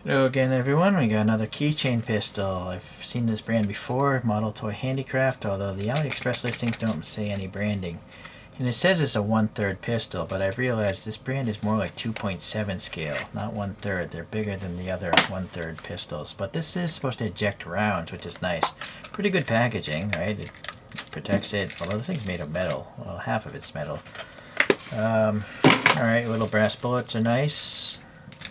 Hello again everyone, we got another keychain pistol. I've seen this brand before, Model Toy Handicraft, although the AliExpress listings don't say any branding. And it says it's a 1/3 pistol, but I've realized this brand is more like 2.7 scale, not 1/3. They're bigger than the other 1/3 pistols. But this is supposed to eject rounds, which is nice. Pretty good packaging, right? It protects it. Well, the thing's made of metal. Well, half of it's metal. Alright, little brass bullets are nice.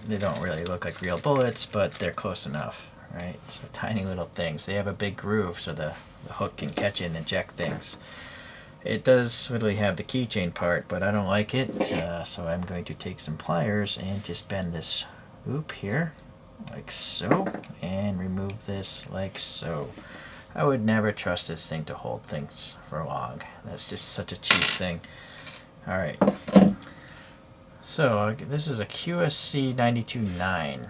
They don't really look like real bullets, but they're close enough, right? So tiny little things. They have a big groove so the hook can catch it and eject things. It does literally have the keychain part, but I don't like it, so I'm going to take some pliers and just bend this loop here, like so, and remove this like so. I would never trust this thing to hold things for long. That's just such a cheap thing. Alright. So this is a QSZ92 9.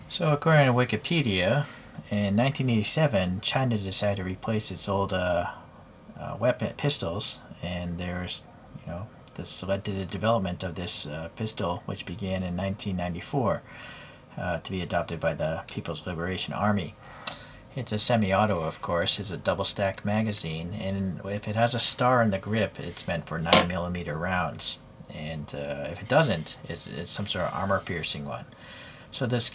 So according to Wikipedia, in 1987, China decided to replace its old weapon pistols, and this led to the development of this pistol, which began in 1994 to be adopted by the People's Liberation Army. It's a semi-auto, of course. It's a double-stack magazine, and if it has a star in the grip, it's meant for 9mm rounds. And if it doesn't, it's some sort of armor-piercing one. So this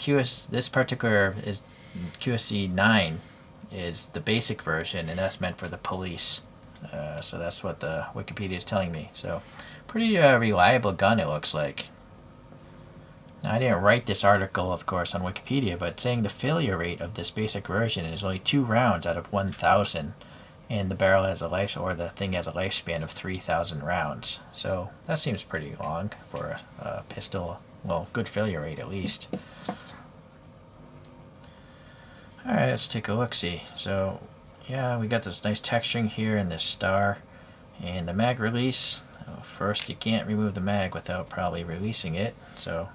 particular is QSZ9 is the basic version, and that's meant for the police. So that's what the Wikipedia is telling me. So pretty reliable gun, it looks like. Now, I didn't write this article, of course, on Wikipedia, but saying the failure rate of this basic version is only 2 rounds out of 1,000, and the barrel has the thing has a lifespan of 3,000 rounds. So that seems pretty long for a pistol. Well, good failure rate at least. Alright, let's take a look-see. So, yeah, we got this nice texturing here and this star. And the mag release. First, you can't remove the mag without probably releasing it. So,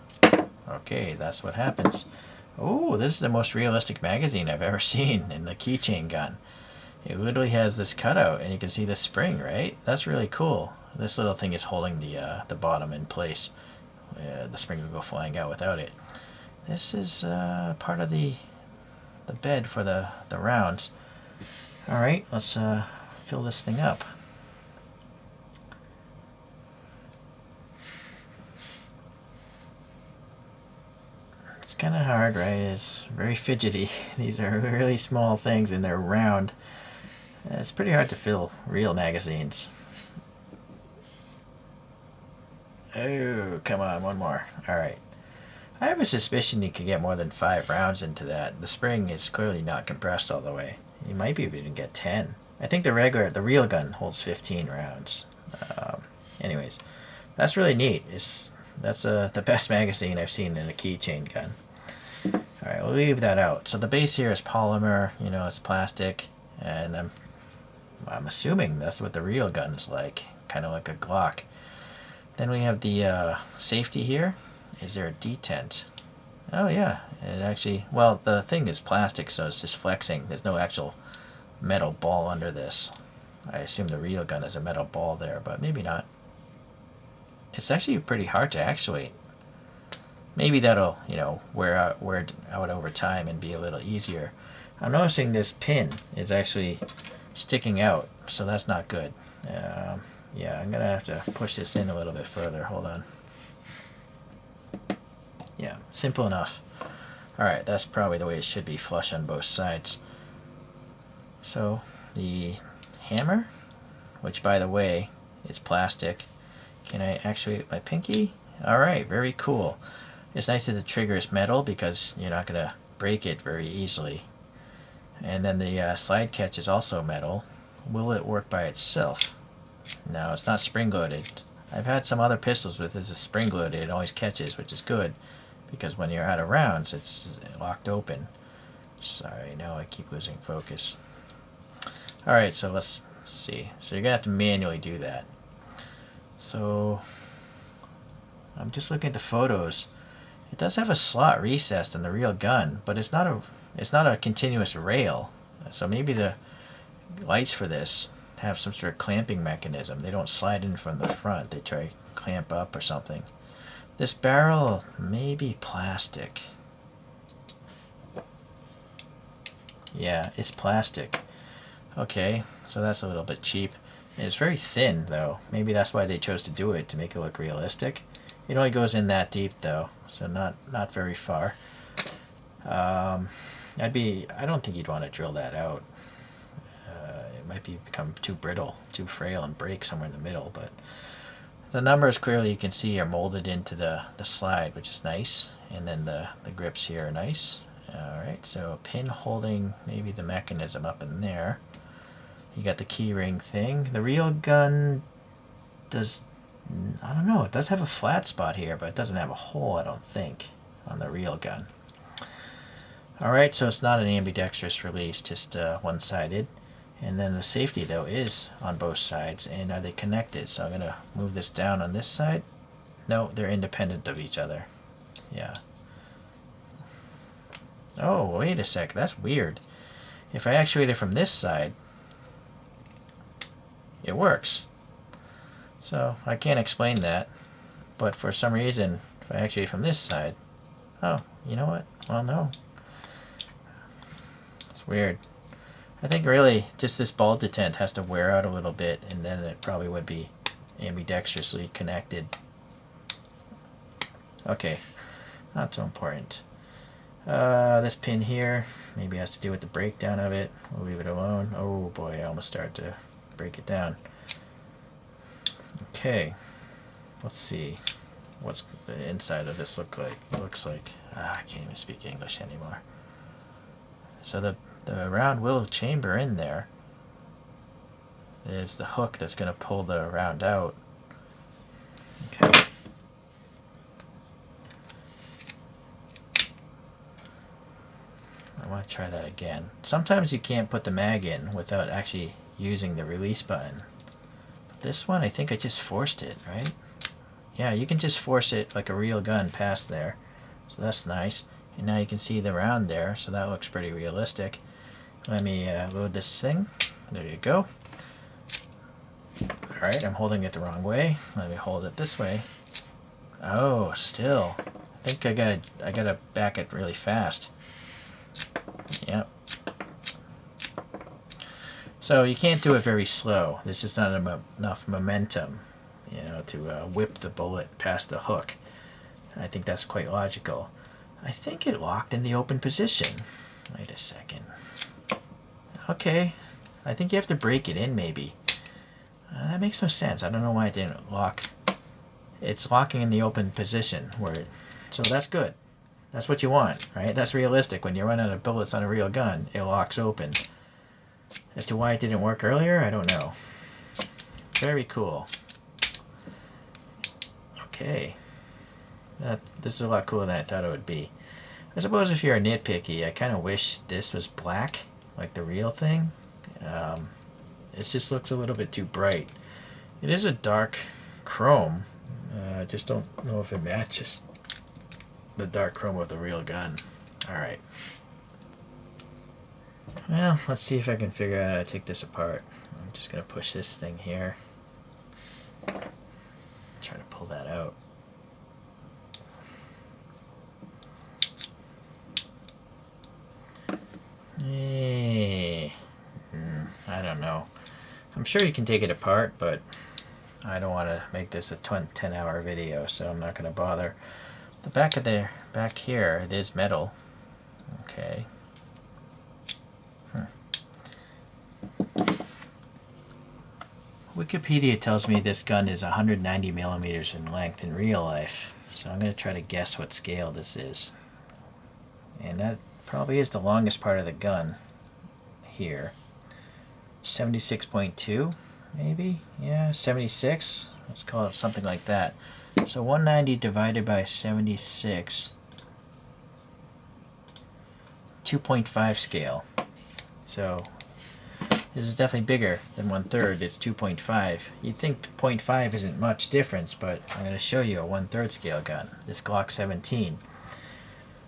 okay, that's what happens. Oh, this is the most realistic magazine I've ever seen in the keychain gun. It literally has this cutout, and you can see the spring, right? That's really cool. This little thing is holding the bottom in place. The spring will go flying out without it. This is part of the bed for the rounds. Alright, let's fill this thing up. It's kind of hard, right? It's very fidgety. These are really small things and they're round. It's pretty hard to fill real magazines. Oh, come on, one more. Alright. I have a suspicion you could get more than 5 rounds into that. The spring is clearly not compressed all the way. You might be able to get 10. I think the real gun holds 15 rounds. Anyways, that's really neat. That's the best magazine I've seen in a keychain gun. Alright, we'll leave that out. So the base here is polymer, it's plastic, and I'm assuming that's what the real gun is like, kind of like a Glock. Then we have the safety here. Is there a detent? Oh yeah, it actually, well, the thing is plastic, so it's just flexing. There's no actual metal ball under this. I assume the real gun is a metal ball there, but maybe not. It's actually pretty hard to actuate. Maybe that'll, wear out over time and be a little easier. I'm noticing this pin is actually sticking out, so that's not good. Yeah, I'm gonna have to push this in a little bit further. Hold on. Yeah, simple enough. Alright, that's probably the way it should be, flush on both sides. So, the hammer, which by the way, is plastic. Can I actuate my pinky? Alright, very cool. It's nice that the trigger is metal because you're not going to break it very easily. And then the slide catch is also metal. Will it work by itself? No, it's not spring-loaded. I've had some other pistols with this spring-loaded. It always catches, which is good, because when you're out of rounds, it's locked open. Sorry, now I keep losing focus. Alright, so let's see. So you're going to have to manually do that. So, I'm just looking at the photos. It does have a slot recessed in the real gun, but it's not a continuous rail. So maybe the lights for this have some sort of clamping mechanism. They don't slide in from the front. They try to clamp up or something. This barrel may be plastic. Yeah, it's plastic. Okay, so that's a little bit cheap. It's very thin, though. Maybe that's why they chose to do it, to make it look realistic. It only goes in that deep, though, so not very far. I don't think you'd want to drill that out. It might become too brittle, too frail, and break somewhere in the middle, but the numbers clearly you can see are molded into the slide, which is nice, and then the grips here are nice. Alright, so pin holding maybe the mechanism up in there. You got the key ring thing. The real gun does, I don't know, it does have a flat spot here, but it doesn't have a hole, I don't think, on the real gun. Alright, so it's not an ambidextrous release, just one-sided. And then the safety, though, is on both sides. And are they connected? So I'm going to move this down on this side. No, they're independent of each other. Yeah. Oh, wait a sec. That's weird. If I actuate it from this side, it works. So I can't explain that. But for some reason, if I actuate from this side, oh, you know what? Well, no. It's weird. I think really just this ball detent has to wear out a little bit, and then it probably would be ambidextrously connected. Okay, not so important. This pin here maybe has to do with the breakdown of it. We'll leave it alone. Oh boy, I almost started to break it down. Okay, let's see. What's the inside of this look like? It looks like, I can't even speak English anymore. So the round willow chamber in there is the hook that's going to pull the round out. Okay. I want to try that again. Sometimes you can't put the mag in without actually using the release button. But this one, I think I just forced it, right? Yeah, you can just force it like a real gun past there. So that's nice. And now you can see the round there, so that looks pretty realistic. Let me load this thing. There you go. Alright, I'm holding it the wrong way. Let me hold it this way. Oh, still. I think I gotta back it really fast. Yep. So you can't do it very slow. There's just not enough momentum, you know, to whip the bullet past the hook. I think that's quite logical. I think it locked in the open position. Wait a second. Okay, I think you have to break it in maybe. That makes no sense. I don't know why it didn't lock. It's locking in the open position. So that's good. That's what you want, right? That's realistic. When you run out of bullets on a real gun, it locks open. As to why it didn't work earlier, I don't know. Very cool. Okay. This is a lot cooler than I thought it would be. I suppose if you're a nitpicky, I kind of wish this was black, like the real thing. It just looks a little bit too bright. It is a dark chrome. I just don't know if it matches the dark chrome with the real gun. Alright. Well, let's see if I can figure out how to take this apart. I'm just going to push this thing here. Try to pull that out. I don't know. I'm sure you can take it apart, but I don't want to make this a 10-hour video, so I'm not going to bother. The back here, it is metal. Okay. Wikipedia tells me this gun is 190 millimeters in length in real life, so I'm going to try to guess what scale this is. And that probably is the longest part of the gun here. 76.2 maybe? Yeah, 76. Let's call it something like that. So 190 divided by 76, 2.5 scale. So this is definitely bigger than 1/3. It's 2.5. You'd think 0.5 isn't much difference, but I'm going to show you a 1/3 scale gun. This Glock 17.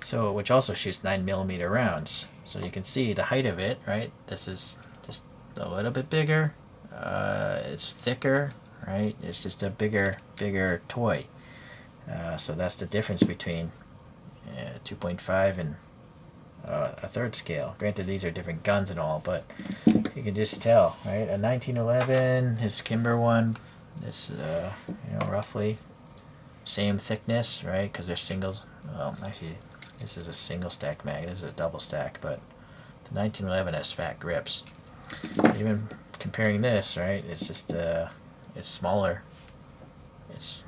So, which also shoots 9mm rounds. So you can see the height of it, right? This is just a little bit bigger. It's thicker, right? It's just a bigger toy. So that's the difference between 2.5 and a third scale. Granted, these are different guns and all, but you can just tell, right? A 1911, his Kimber one, this roughly same thickness, right? Because they're singles. Well, actually, this is a single stack mag. This is a double stack, but the 1911 has fat grips. Even comparing this, right? It's just it's smaller. It's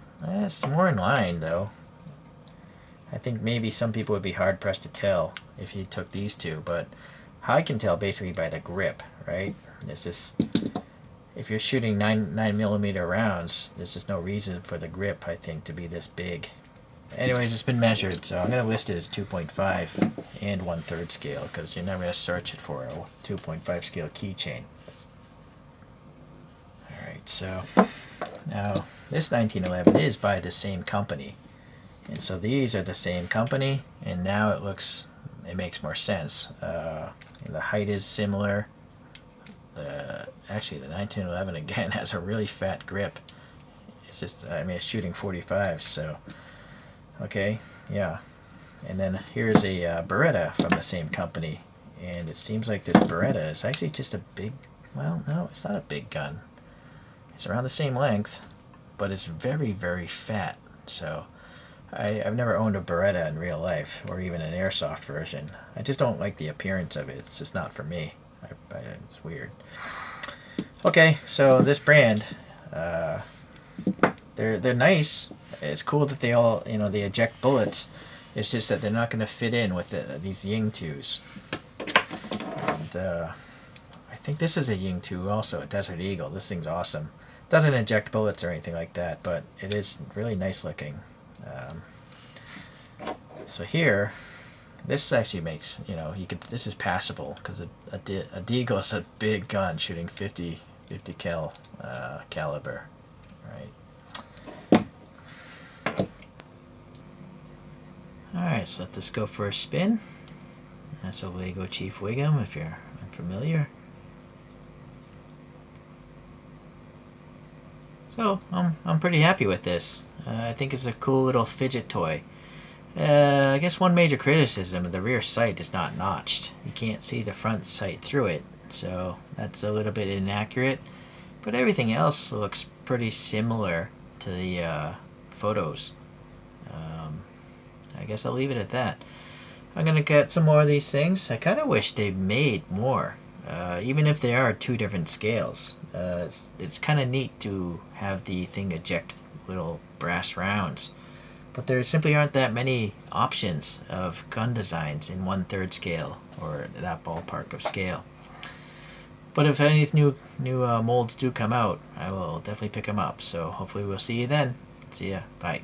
more in line though. I think maybe some people would be hard pressed to tell if you took these two, but I can tell basically by the grip, right? It's just if you're shooting 9mm rounds, there's just no reason for the grip, I think, to be this big. Anyways, it's been measured, so I'm going to list it as 2.5 and 1/3 scale because you're never going to search it for a 2.5 scale keychain. Alright, so now this 1911 is by the same company. And so these are the same company, and now it makes more sense. The height is similar. Actually, the 1911 again has a really fat grip. It's just, I mean, it's shooting 45, so okay, yeah. And then here's a Beretta from the same company, and it seems like this Beretta is actually just a big, well, no, it's not a big gun. It's around the same length, but it's very, very fat. So I've never owned a Beretta in real life, or even an airsoft version. I just don't like the appearance of it. It's just not for me. It's weird. Okay, so this brand, they're nice. It's cool that they all, they eject bullets. It's just that they're not going to fit in with these Ying 2s. And I think this is a Ying 2 also, a Desert Eagle. This thing's awesome. Doesn't eject bullets or anything like that, but it is really nice looking. So here, this actually makes, this is passable because a Deagle is a big gun shooting 50 cal caliber, right? Alright, so let this go for a spin. That's a Lego Chief Wiggum if you're unfamiliar. So I'm pretty happy with this. I think it's a cool little fidget toy. I guess one major criticism, the rear sight is not notched. You can't see the front sight through it, so that's a little bit inaccurate. But everything else looks pretty similar to the photos. I guess I'll leave it at that. I'm going to get some more of these things. I kind of wish they made more. Even if they are two different scales. It's kind of neat to have the thing eject little brass rounds. But there simply aren't that many options of gun designs in 1/3 scale or that ballpark of scale. But if any new molds do come out, I will definitely pick them up. So hopefully we'll see you then. See ya. Bye.